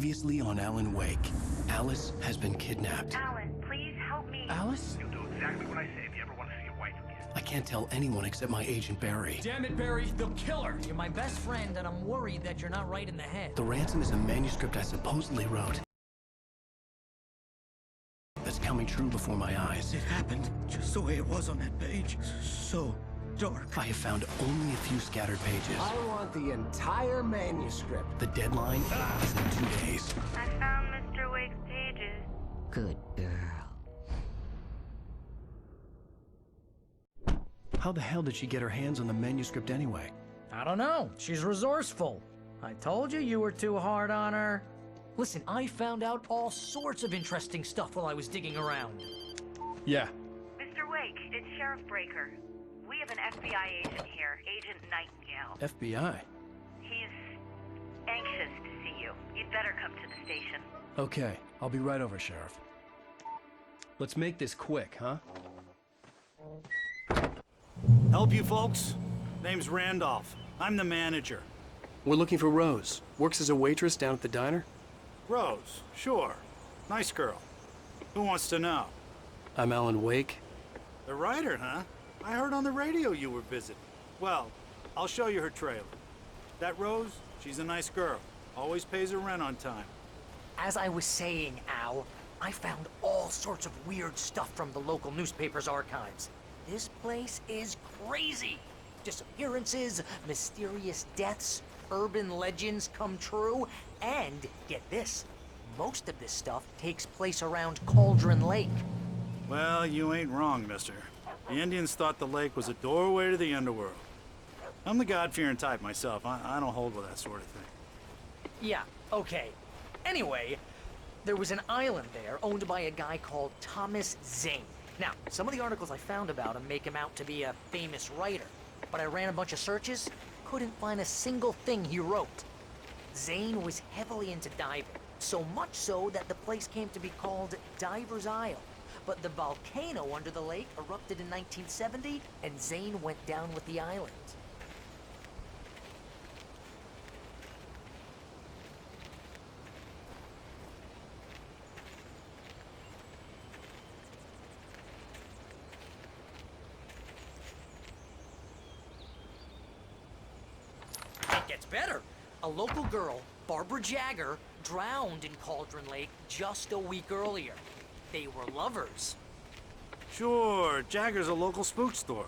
Previously on Alan Wake, Alice has been kidnapped. Alan, please help me. Alice? You'll do exactly what I say if you ever want to see your wife again. I can't tell anyone except my agent Barry. Damn it, Barry, they'll kill her! You're my best friend, and I'm worried that you're not right in the head. The ransom is a manuscript I supposedly wrote. That's coming true before my eyes. It happened just the way it was on that page. So dark. I have found only a few scattered pages. I want the entire manuscript. The deadline is in 2 days. I found Mr. Wake's pages. Good girl. How the hell did she get her hands on the manuscript anyway? I don't know. She's resourceful. I told you you were too hard on her. Listen, I found out all sorts of interesting stuff while I was digging around. Yeah. Mr. Wake, it's Sheriff Breaker. We have an FBI agent here, Agent Nightingale. FBI? He's anxious to see you. You'd better come to the station. Okay, I'll be right over, Sheriff. Let's make this quick, huh? Help you folks? Name's Randolph. I'm the manager. We're looking for Rose. Works as a waitress down at the diner. Rose, sure. Nice girl. Who wants to know? I'm Alan Wake. The writer, huh? I heard on the radio you were visiting. Well, I'll show you her trailer. That Rose, she's a nice girl. Always pays her rent on time. As I was saying, Al, I found all sorts of weird stuff from the local newspaper's archives. This place is crazy. Disappearances, mysterious deaths, urban legends come true, and get this, most of this stuff takes place around Cauldron Lake. Well, you ain't wrong, mister. The Indians thought the lake was a doorway to the underworld. I'm the God-fearing type myself. I don't hold with that sort of thing. Yeah, okay. Anyway, there was an island there owned by a guy called Thomas Zane. Now, some of the articles I found about him make him out to be a famous writer, but I ran a bunch of searches, couldn't find a single thing he wrote. Zane was heavily into diving, so much so that the place came to be called Diver's Isle. But the volcano under the lake erupted in 1970, and Zane went down with the island. It gets better. A local girl, Barbara Jagger, drowned in Cauldron Lake just a week earlier. They were lovers. Sure, Jagger's a local spook store.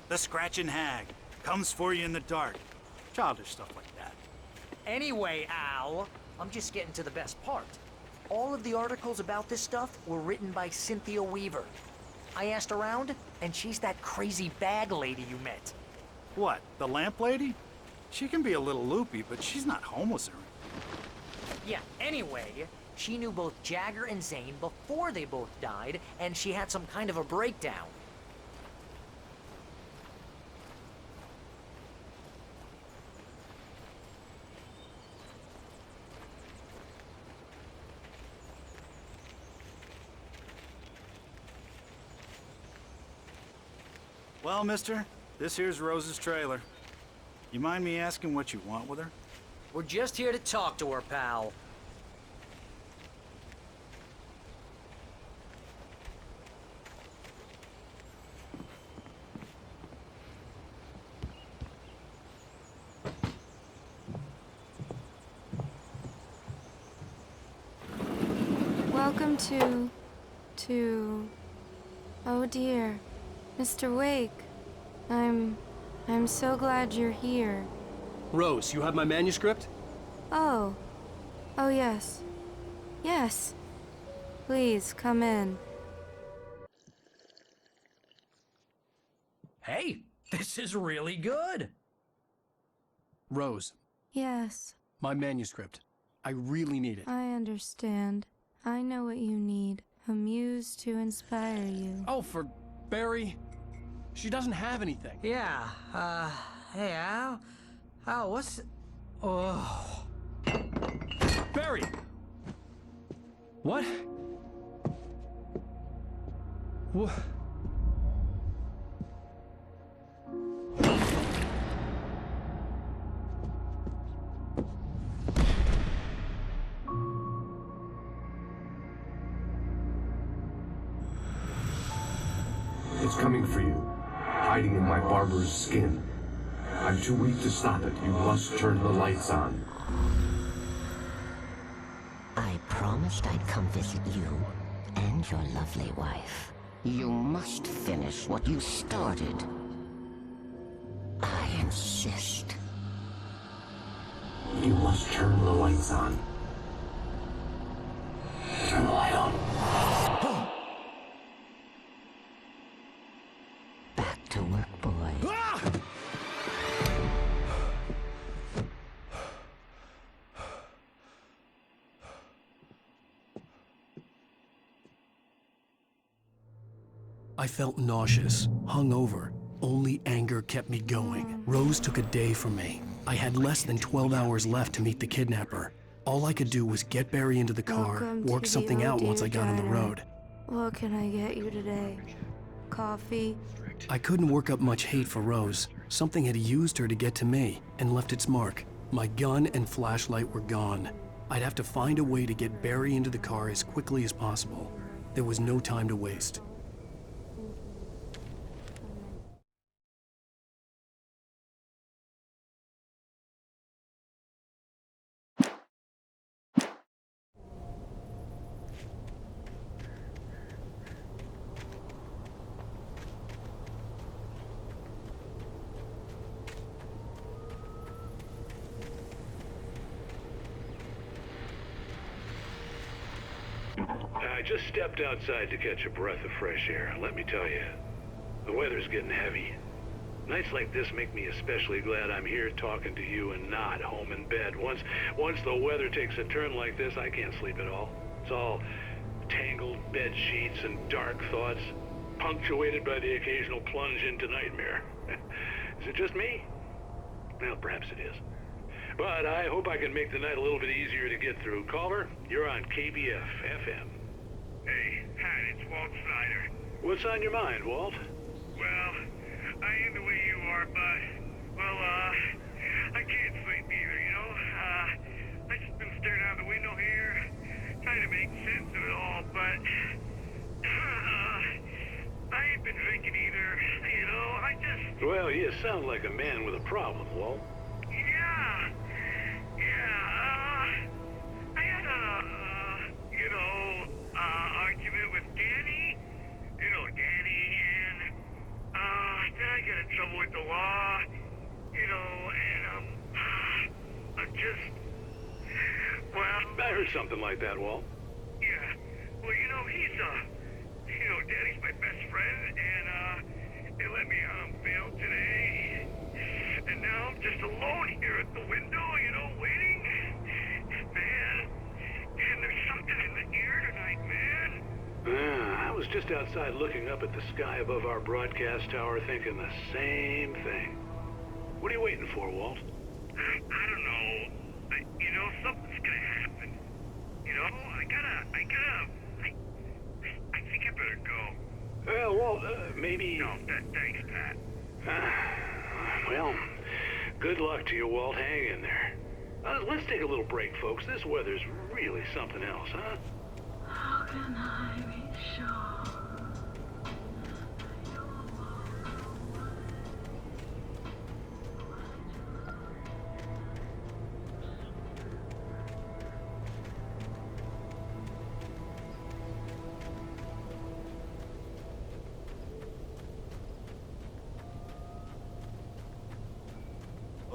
The Scratchin' Hag. Comes for you in the dark. Childish stuff like that. Anyway, Al, I'm just getting to the best part. All of the articles about this stuff were written by Cynthia Weaver. I asked around, and she's that crazy bag lady you met. What, the lamp lady? She can be a little loopy, but she's not homeless or anything. Yeah, anyway, she knew both Jagger and Zane before they both died, and she had some kind of a breakdown. Well, mister, this here's Rose's trailer. You mind me asking what you want with her? We're just here to talk to her, pal. Welcome to... Oh dear. Mr. Wake. I'm so glad you're here. Rose, you have my manuscript? Oh. Oh yes. Yes. Please, come in. Hey, this is really good. Rose, Yes, my manuscript. I really need it. I understand. I know what you need. A muse to inspire you. Oh, for Barry. She doesn't have anything. Yeah, hey, Al? Al, what's... Oh... Barry! What? What? coming for you, hiding in my barber's skin. I'm too weak to stop it. You must turn the lights on. I promised I'd come visit you and your lovely wife. You must finish what you started. I insist. You must turn the lights on. Turn the light on. Back to work, boy. I felt nauseous, hungover. Only anger kept me going. Rose took a day from me. I had less than 12 hours left to meet the kidnapper. All I could do was get Barry into the car, work something out once I got on the road. What can I get you today? Coffee? I couldn't work up much hate for Rose. Something had used her to get to me and left its mark. My gun and flashlight were gone. I'd have to find a way to get Barry into the car as quickly as possible. There was no time to waste. I just stepped outside to catch a breath of fresh air. Let me tell you, the weather's getting heavy. Nights like this make me especially glad I'm here talking to you and not home in bed. Once the weather takes a turn like this, I can't sleep at all. It's all tangled bed sheets and dark thoughts, punctuated by the occasional plunge into nightmare. Is it just me? Well, perhaps it is. But I hope I can make the night a little bit easier to get through. Caller, you're on KBF FM. Hey, Pat, it's Walt Snyder. What's on your mind, Walt? Well, I am the way you are, but, well, I can't sleep either, you know? I just been staring out the window here, trying to make sense of it all, but, I ain't been drinking either, you know? Well, you sound like a man with a problem, Walt. I had argument with Danny, and, then I got in trouble with the law, and, I'm just, well... I heard something like that, Walt. Yeah, well, Danny's my best friend, and, they let me out on bail today, and now I'm just alone here at the window, waiting, man, and there's something in the air tonight, man. I was just outside looking up at the sky above our broadcast tower thinking the same thing. What are you waiting for, Walt? I don't know. Something's gonna happen. I think I better go. Well, Walt, maybe... No, thanks, Pat. Well, good luck to you, Walt. Hang in there. Let's take a little break, folks. This weather's really something else, huh? How can I be sure?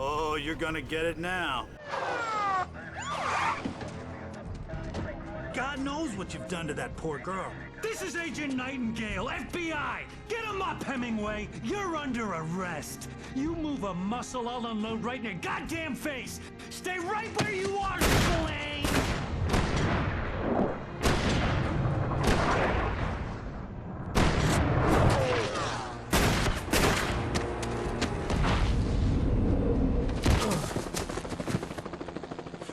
Oh, you're gonna get it now. God knows what you've done to that poor girl. This is Agent Nightingale, FBI! Get him up, Hemingway! You're under arrest! You move a muscle, I'll unload right in your goddamn face! Stay right where you are, Slane!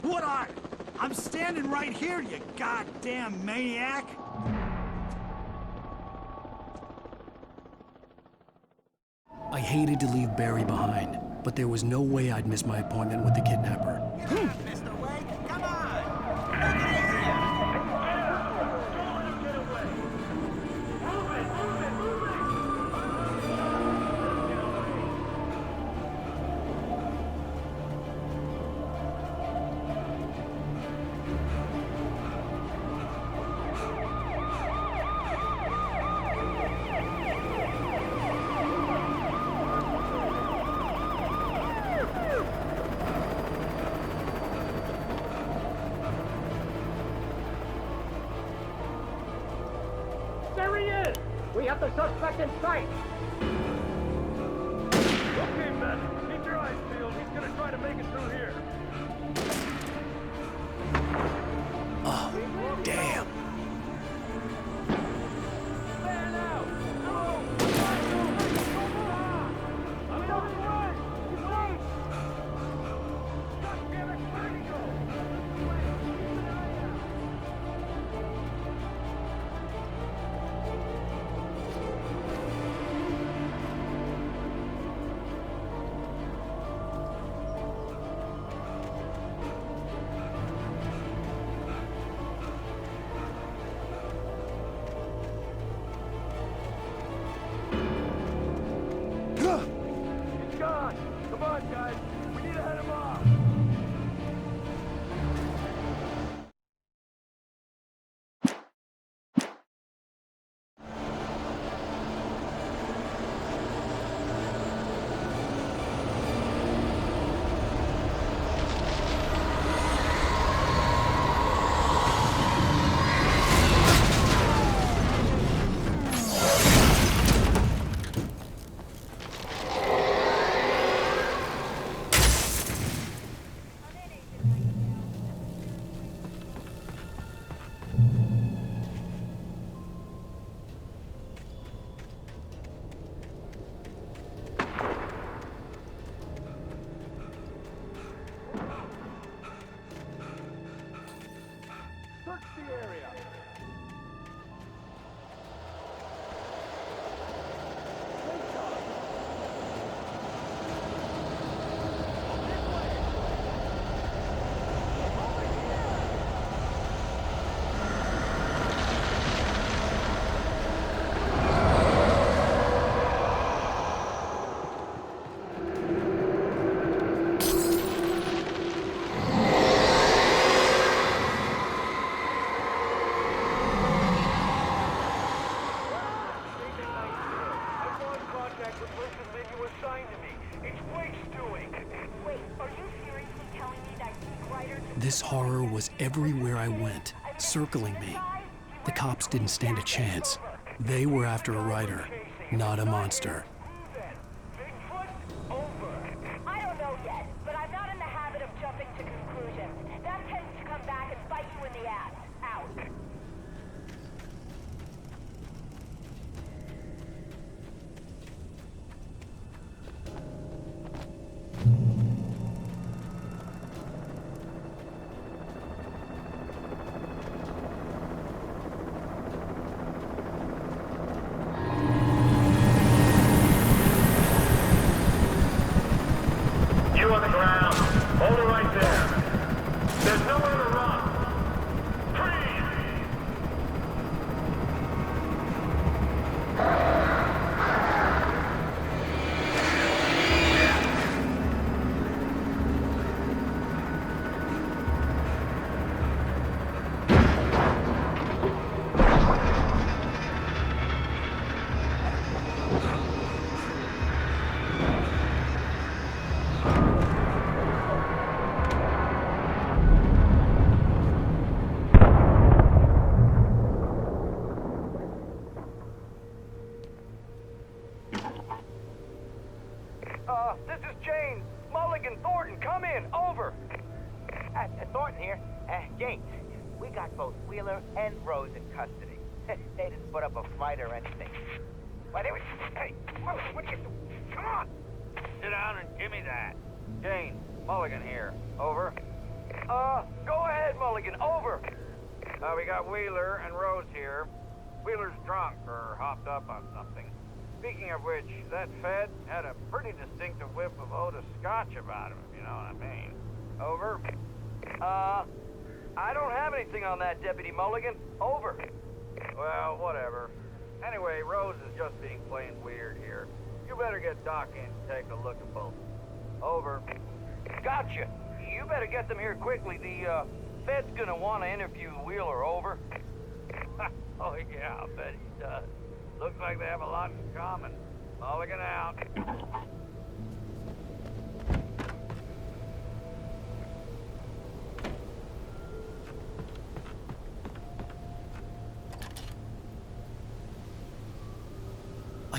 What are you? I'm standing right here, you goddamn maniac! I hated to leave Barry behind, but there was no way I'd miss my appointment with the kidnapper. Mr. Wake, come on! Take it easy! We have the suspect in sight! Okay, men. Keep your eyes peeled. He's gonna try to make it through here. Oh, damn. Man out! No! I'm not right! He's right! God damn it, where did he go? He's gone! Come on, guys! We need to head him off! Search the area! This horror was everywhere I went, circling me. The cops didn't stand a chance. They were after a writer, not a monster. I don't know yet, but I'm not in the habit of jumping to conclusions. That tends to come back and bite you in the ass. Out. You on the ground. Hold it right there. There's nowhere to run. Freeze! This is James. Mulligan, Thornton, come in. Over. Thornton here. James, we got both Wheeler and Rose in custody. They didn't put up a fight or anything. Why, they were... Hey, Mulligan, what are you doing? Come on! Sit down and give me that. James, Mulligan here. Over. Go ahead, Mulligan. Over. We got Wheeler and Rose here. Wheeler's drunk or hopped up on something. Speaking of which, that Fed had a pretty distinctive whiff of Otis Scotch about him, if you know what I mean. Over. I don't have anything on that, Deputy Mulligan. Over. Well, whatever. Anyway, Rose is just being plain weird here. You better get Doc in to take a look at both. Over. Gotcha. You better get them here quickly. The, Fed's gonna want to interview Wheeler. Over. Oh, yeah, I'll bet he does. Looks like they have a lot in common. Mulligan out.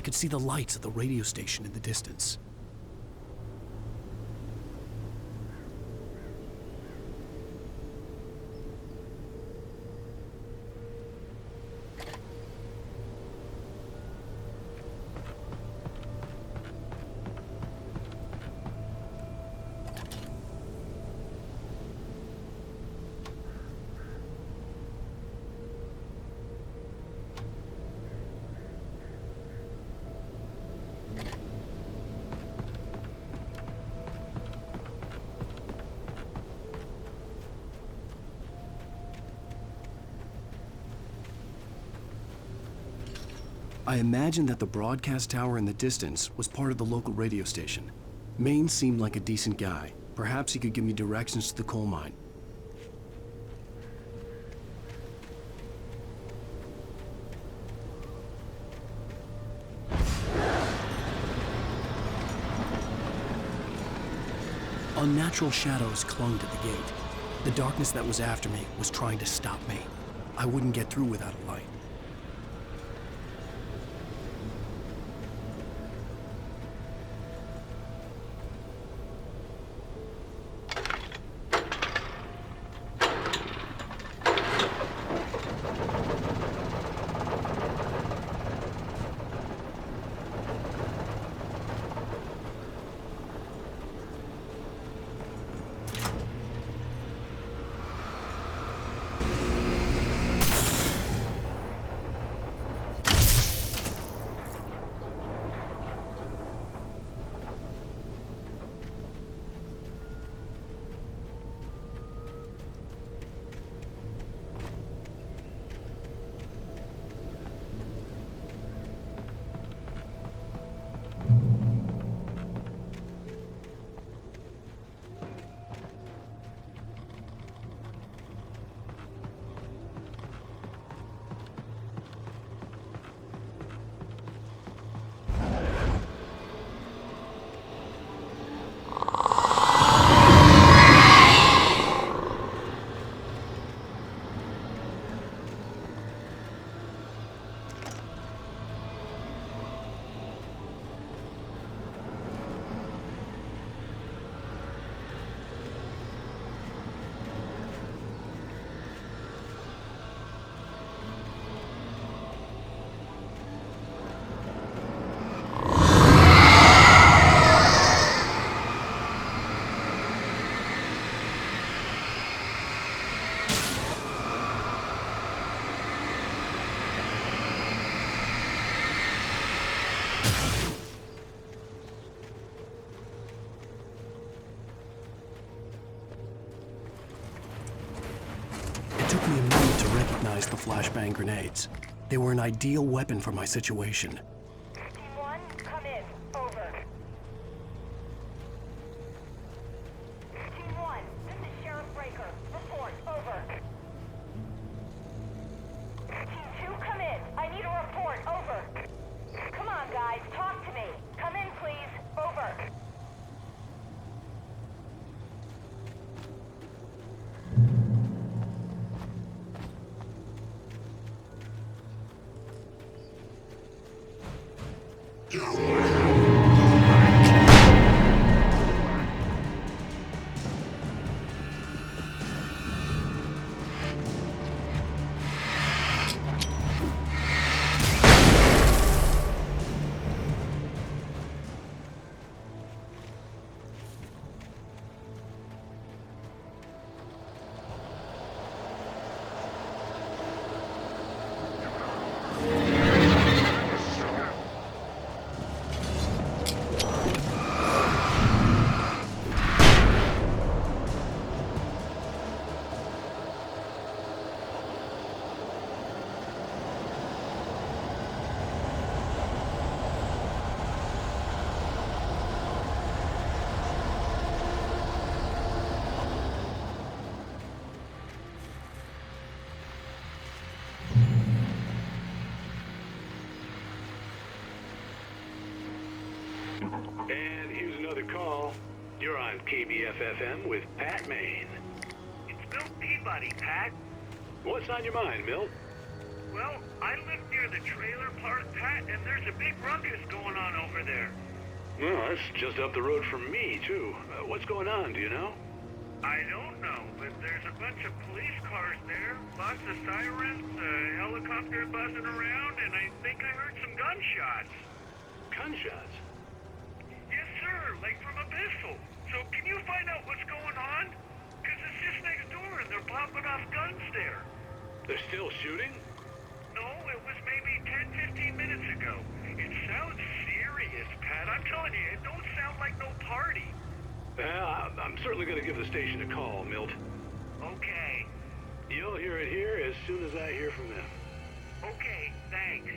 could see the lights of the radio station in the distance. I imagined that the broadcast tower in the distance was part of the local radio station. Maine seemed like a decent guy. Perhaps he could give me directions to the coal mine. Unnatural shadows clung to the gate. The darkness that was after me was trying to stop me. I wouldn't get through without a light. It took me a minute to recognize the flashbang grenades. They were an ideal weapon for my situation. Team 1, come in. Over. Team 1, this is Sheriff Breaker. Report. Over. Team 2, come in. I need a report. Over. Come on, guys. Talk to me. Come in, please. Over. And here's another call. You're on KBF-FM with Pat Maine. It's Milt Peabody, Pat. What's on your mind, Milt? Well, I live near the trailer park, Pat, and there's a big ruckus going on over there. Well, that's just up the road from me, too. What's going on, do you know? I don't know, but there's a bunch of police cars there, lots of sirens, a helicopter buzzing around, and I think I heard some gunshots. Gunshots? Yes, sir, like from a pistol. So can you find out what's going on? Because it's just next door and they're popping off guns there. They're still shooting? No, it was maybe 10, 15 minutes ago. It sounds serious, Pat. I'm telling you, it don't sound like no party. I'm certainly going to give the station a call, Milt. Okay. You'll hear it here as soon as I hear from them. Okay, thanks.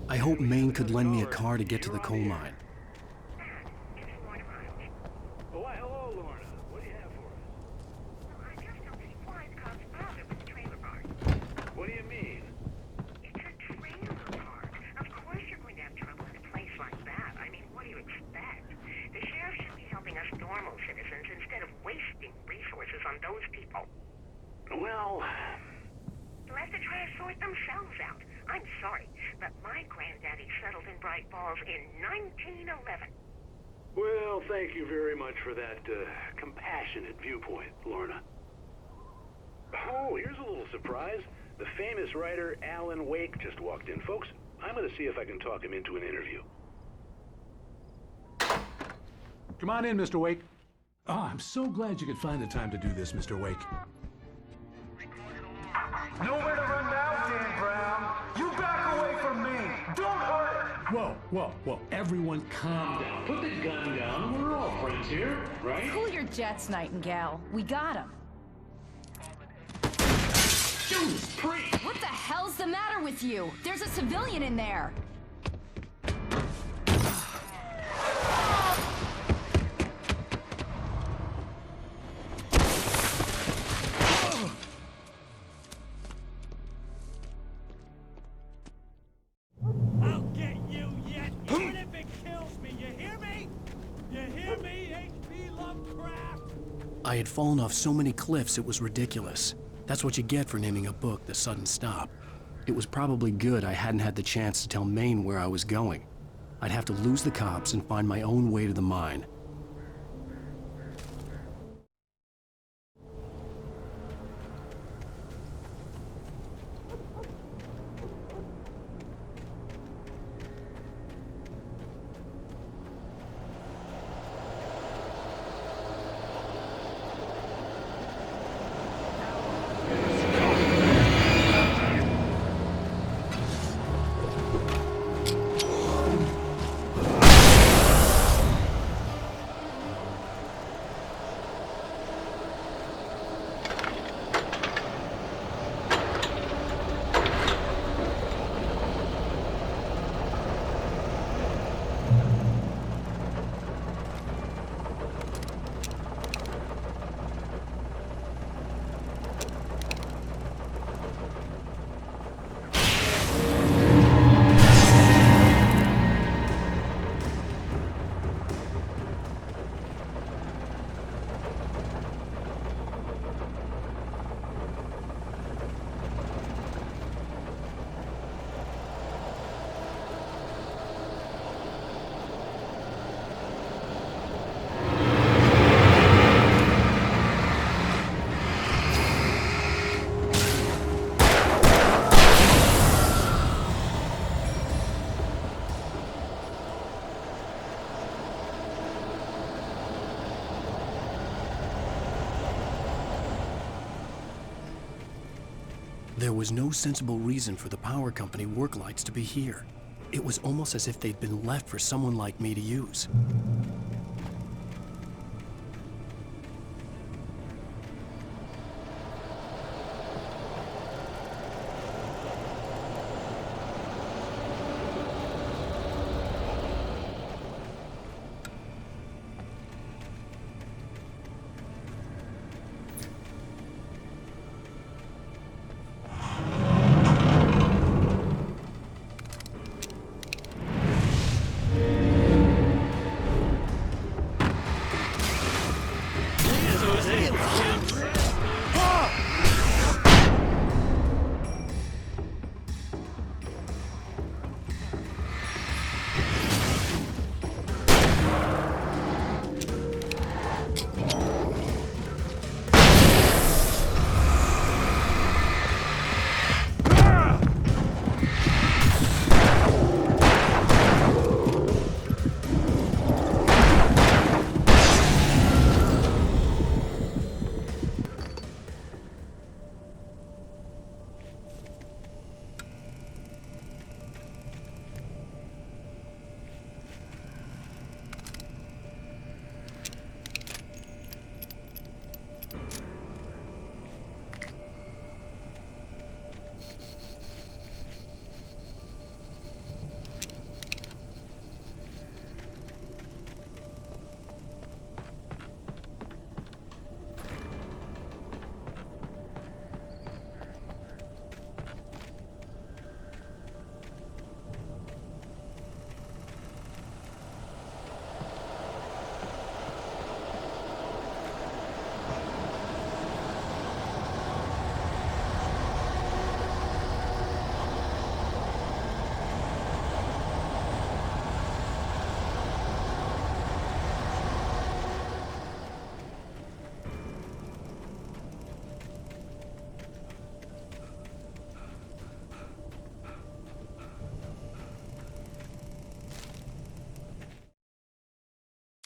I hope Maine could lend me a car to get to the coal mine. Why, hello, Lorna. What do you have for us? but my granddaddy settled in Bright Falls in 1911. Well, thank you very much for that compassionate viewpoint, Lorna. Oh, here's a little surprise. The famous writer Alan Wake just walked in. Folks, I'm going to see if I can talk him into an interview. Come on in, Mr. Wake. Oh, I'm so glad you could find the time to do this, Mr. Wake. Nowhere to run now, Dan Brown. You back away from me. Don't hurt. Whoa. Everyone calm down. Put the gun down. We're all friends here, right? Cool your jets, Nightingale. We got him. Judas Priest! What the hell's the matter with you? There's a civilian in there. I'll get you yet, even if it kills me. You hear me? You hear me, H.P. Lovecraft? I had fallen off so many cliffs it was ridiculous. That's what you get for naming a book The Sudden Stop. It was probably good I hadn't had the chance to tell Maine where I was going. I'd have to lose the cops and find my own way to the mine. There was no sensible reason for the power company work lights to be here. It was almost as if they'd been left for someone like me to use.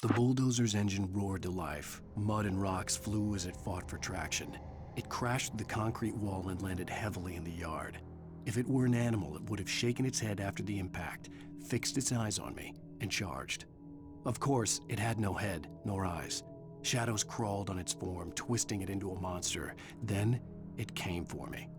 The bulldozer's engine roared to life. Mud and rocks flew as it fought for traction. It crashed through the concrete wall and landed heavily in the yard. If it were an animal, it would have shaken its head after the impact, fixed its eyes on me, and charged. Of course, it had no head, nor eyes. Shadows crawled on its form, twisting it into a monster. Then, it came for me.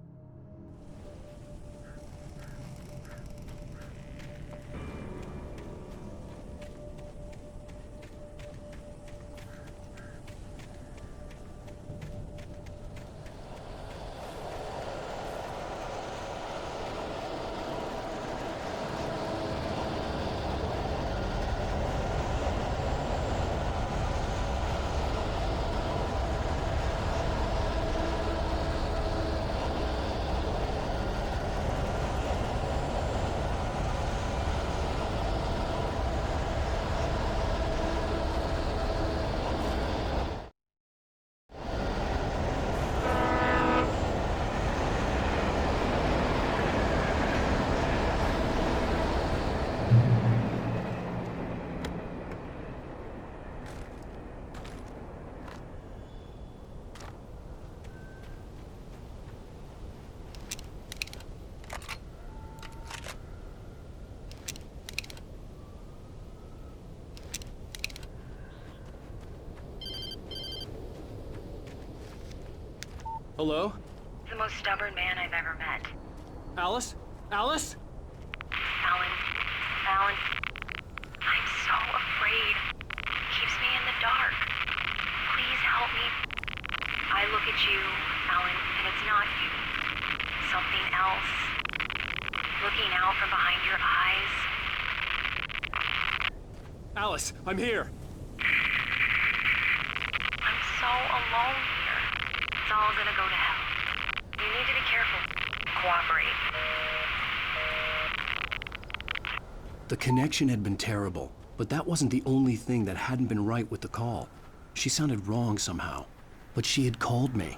Hello? The most stubborn man I've ever met. Alice? Alice? Alan, I'm so afraid. Keeps me in the dark. Please help me. I look at you, Alan, and it's not you. Something else. Looking out from behind your eyes. Alice, I'm here. I'm so alone here. It's all gonna go to hell. You need to be careful. Cooperate. The connection had been terrible, but that wasn't the only thing that hadn't been right with the call. She sounded wrong somehow, but she had called me.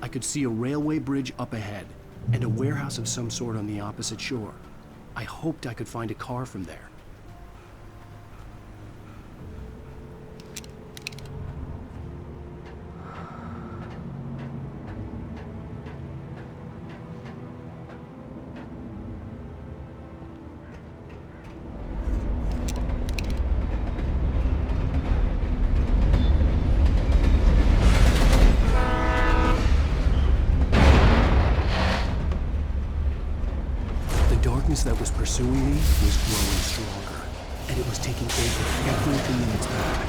I could see a railway bridge up ahead, and a warehouse of some sort on the opposite shore. I hoped I could find a car from there. That was pursuing me was growing stronger, and it was taking over everything in its path.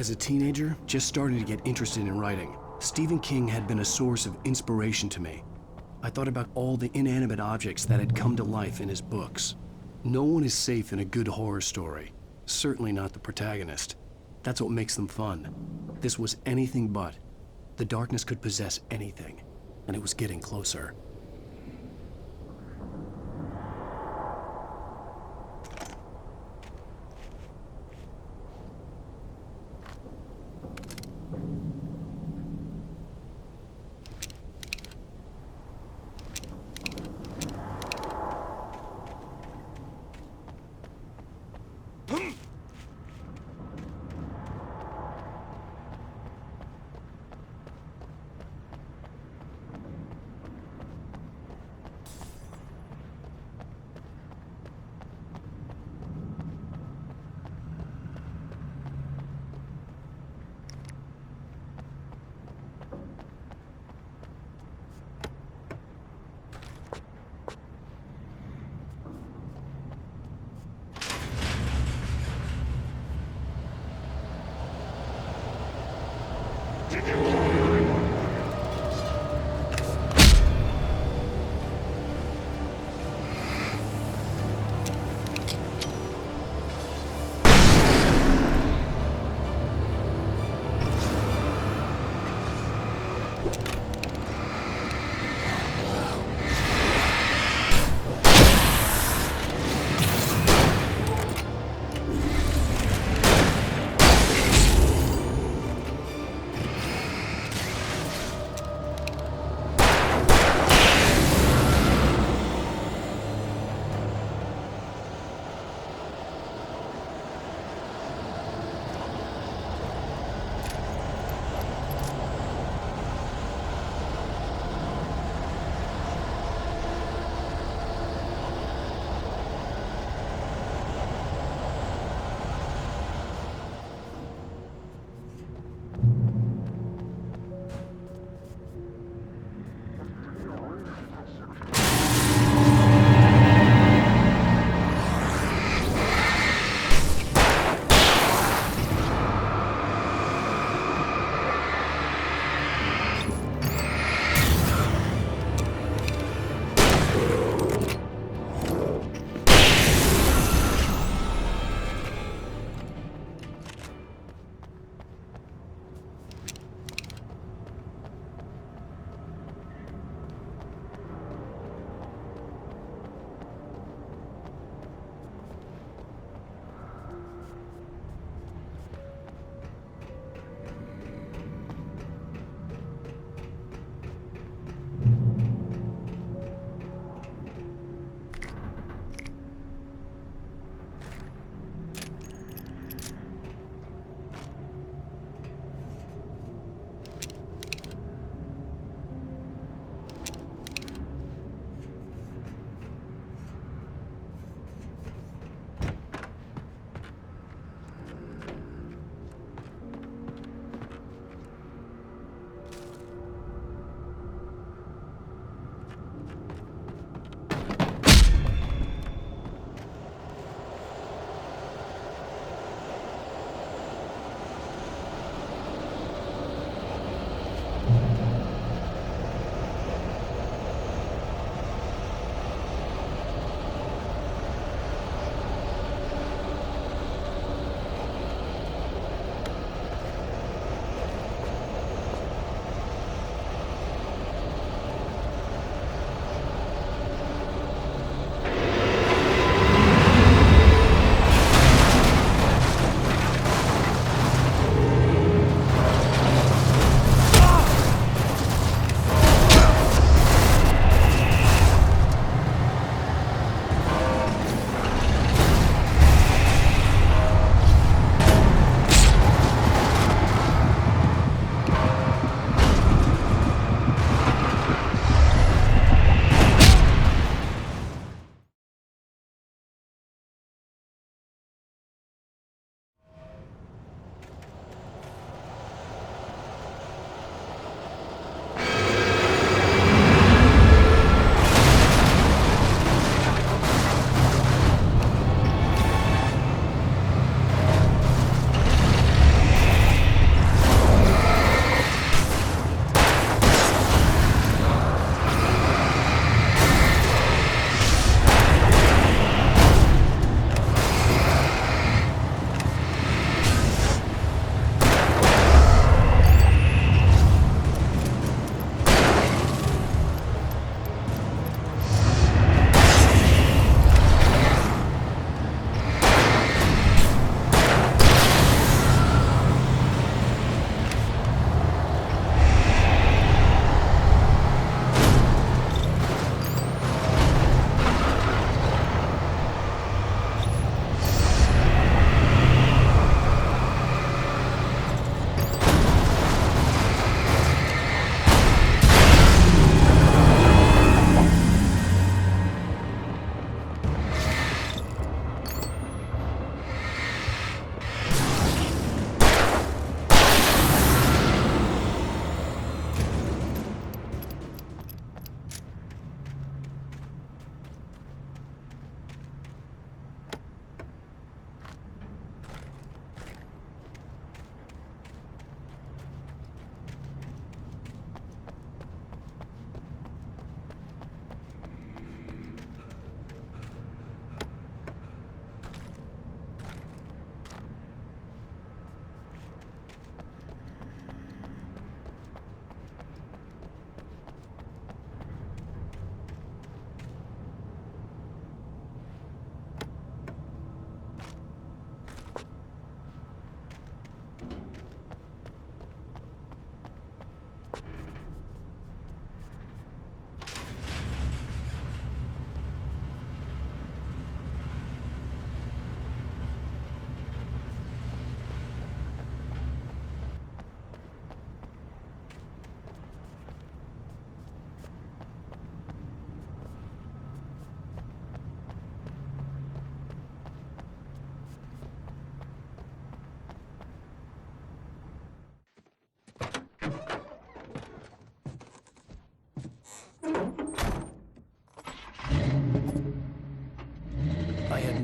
As a teenager, just starting to get interested in writing, Stephen King had been a source of inspiration to me. I thought about all the inanimate objects that had come to life in his books. No one is safe in a good horror story. Certainly not the protagonist. That's what makes them fun. This was anything but. The darkness could possess anything, and it was getting closer.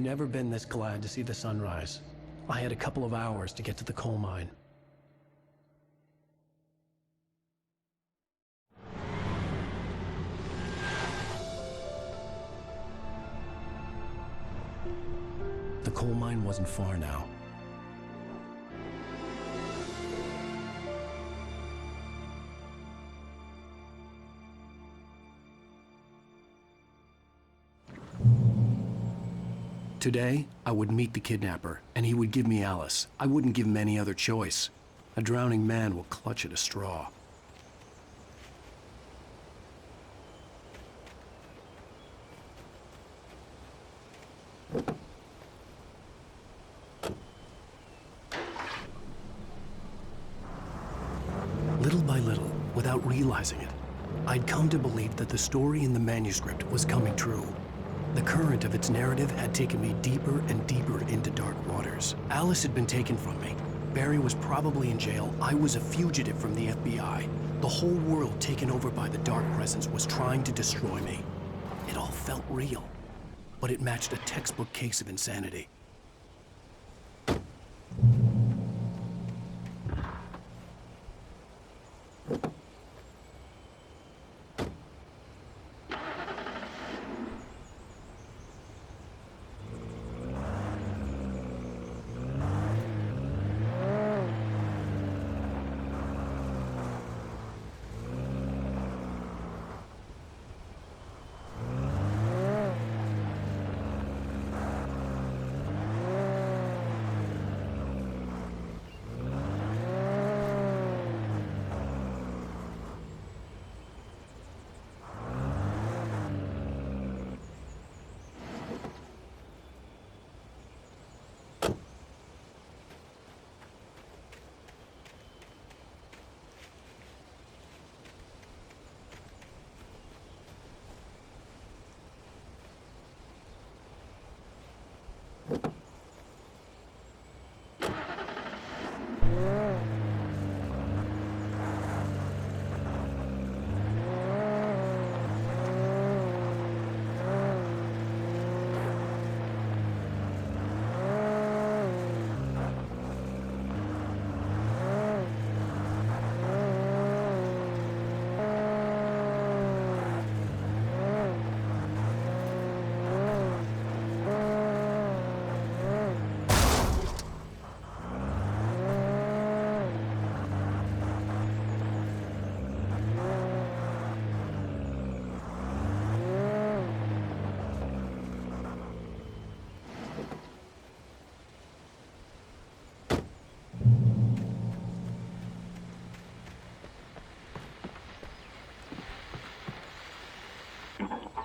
never been this glad to see the sunrise. I had a couple of hours to get to the coal mine. The coal mine wasn't far now. Today, I would meet the kidnapper, and he would give me Alice. I wouldn't give him any other choice. A drowning man will clutch at a straw. Little by little, without realizing it, I'd come to believe that the story in the manuscript was coming true. The current of its narrative had taken me deeper and deeper into dark waters. Alice had been taken from me. Barry was probably in jail. I was a fugitive from the FBI. The whole world taken over by the Dark Presence was trying to destroy me. It all felt real, but it matched a textbook case of insanity.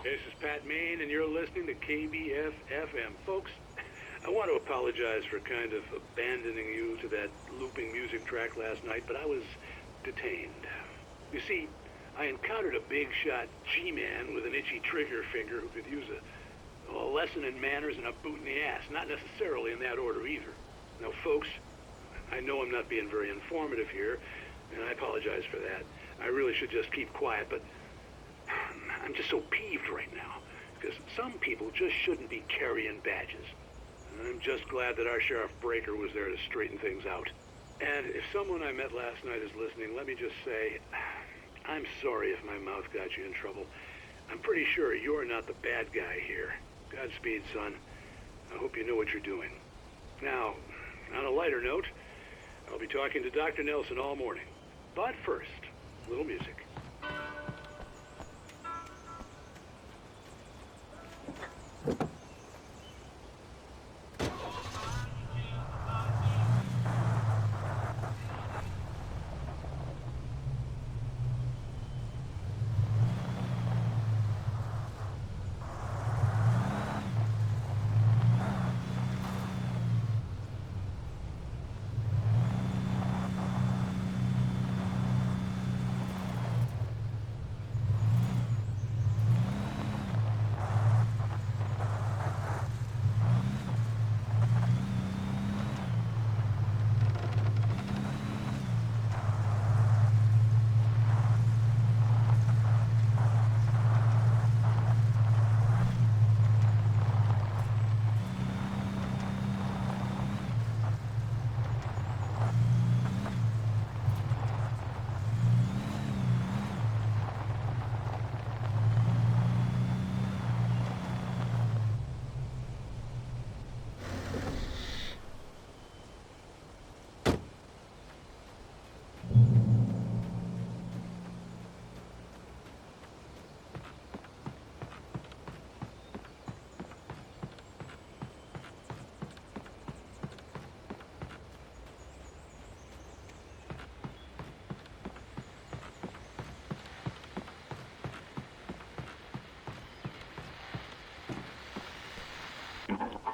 This is Pat Main, and you're listening to KBF-FM. Folks, I want to apologize for kind of abandoning you to that looping music track last night, but I was detained. You see, I encountered a big-shot G-man with an itchy trigger finger who could use a lesson in manners and a boot in the ass. Not necessarily in that order either. Now, folks, I know I'm not being very informative here, and I apologize for that. I really should just keep quiet, but I'm just so peeved right now, because some people just shouldn't be carrying badges. And I'm just glad that our Sheriff Breaker was there to straighten things out. And if someone I met last night is listening, let me just say, I'm sorry if my mouth got you in trouble. I'm pretty sure you're not the bad guy here. Godspeed, son. I hope you know what you're doing. Now, on a lighter note, I'll be talking to Dr. Nelson all morning. But first, a little music.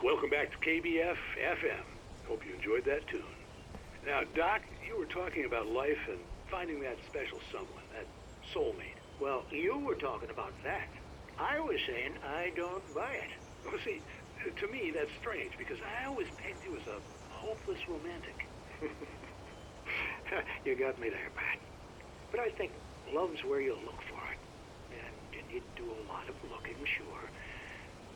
Welcome back to KBF FM. Hope you enjoyed that tune. Now, Doc, you were talking about life and finding that special someone, that soulmate. Well, you were talking about that. I was saying I don't buy it. Well, see, to me, that's strange, because I always pegged you as a hopeless romantic. You got me there, Pat. But I think love's where you look for it. And you need to do a lot of looking, sure.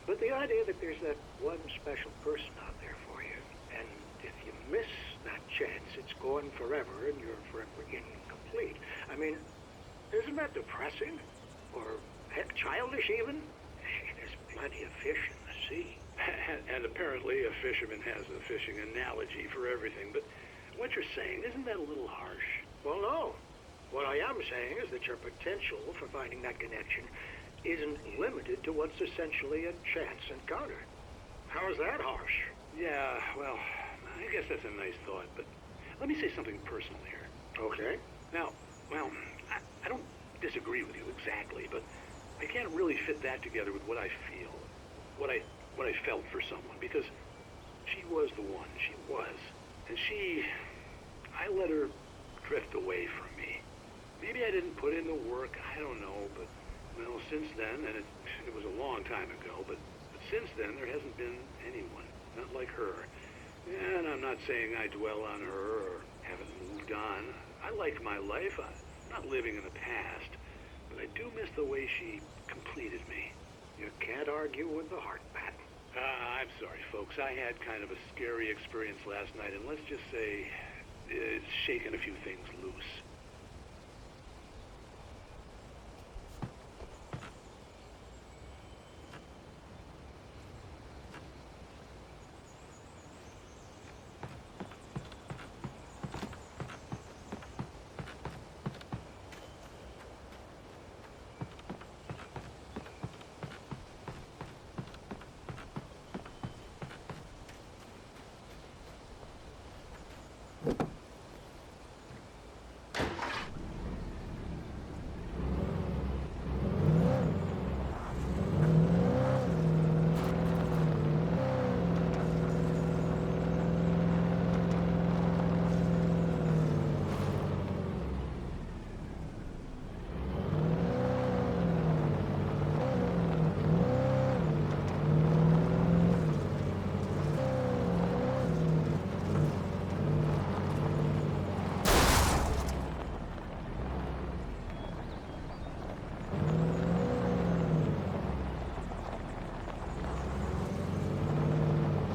But the idea that there's that one special person out there for you, and if you miss that chance, it's gone forever and you're forever incomplete. I mean, isn't that depressing? Or, heck, childish even? There's plenty of fish in the sea. And apparently a fisherman has a fishing analogy for everything, but what you're saying, isn't that a little harsh? Well, no. What I am saying is that your potential for finding that connection isn't limited to what's essentially a chance encounter. How is that harsh? Yeah, well, I guess that's a nice thought, but let me say something personal here. Okay. Now, well, I don't disagree with you exactly, but I can't really fit that together with what I feel, what I felt for someone, because she was the one. She was. And I let her drift away from me. Maybe I didn't put in the work, I don't know, but, well, since then, and it was a long time ago, but since then, there hasn't been anyone, not like her. And I'm not saying I dwell on her or haven't moved on. I like my life. I'm not living in the past, but I do miss the way she completed me. You can't argue with the heart, Pat. I'm sorry, folks. I had kind of a scary experience last night, and let's just say it's shaken a few things loose.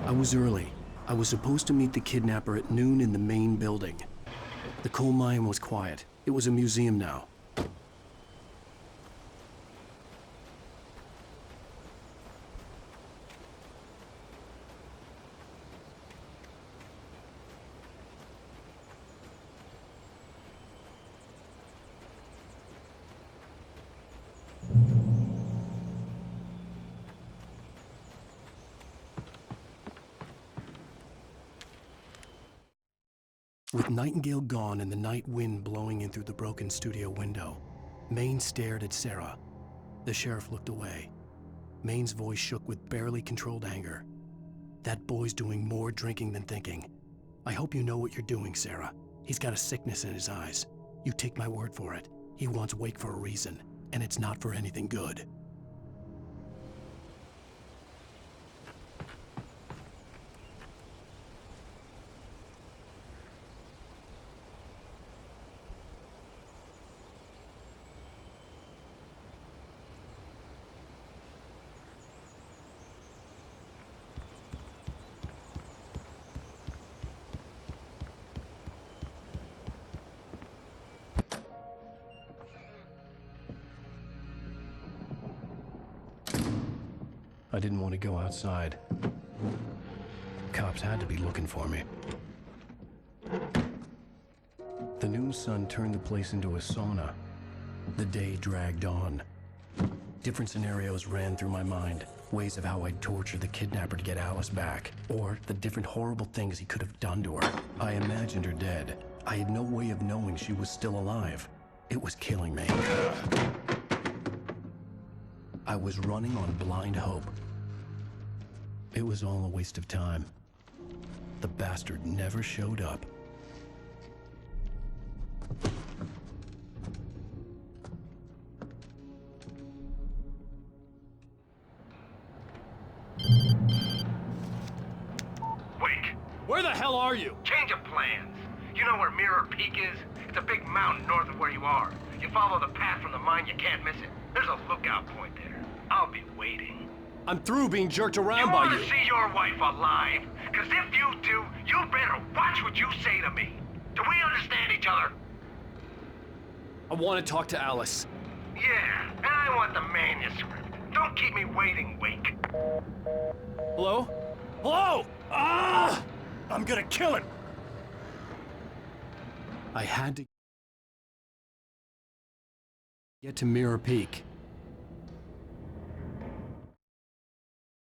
I was early. I was supposed to meet the kidnapper at noon in the main building. The coal mine was quiet. It was a museum now. With Nightingale gone and the night wind blowing in through the broken studio window, Maine stared at Sarah. The sheriff looked away. Maine's voice shook with barely controlled anger. That boy's doing more drinking than thinking. I hope you know what you're doing, Sarah. He's got a sickness in his eyes. You take my word for it. He wants Wake for a reason, and it's not for anything good. I didn't want to go outside. Cops had to be looking for me. The noon sun turned the place into a sauna. The day dragged on. Different scenarios ran through my mind. Ways of how I'd torture the kidnapper to get Alice back. Or the different horrible things he could have done to her. I imagined her dead. I had no way of knowing she was still alive. It was killing me. I was running on blind hope. It was all a waste of time. The bastard never showed up. Wake! Where the hell are you? Change of plans. You know where Mirror Peak is? It's a big mountain north of where you are. You follow the path from the mine, you can't miss it. There's a lookout point there. I'll be waiting. I'm through being jerked around by You you. want to see your wife alive? Because if you do, you better watch what you say to me. Do we understand each other? I want to talk to Alice. Yeah, and I want the manuscript. Don't keep me waiting, Wake. Hello? Hello? Ah! I'm gonna kill him. I had to get to Mirror Peak.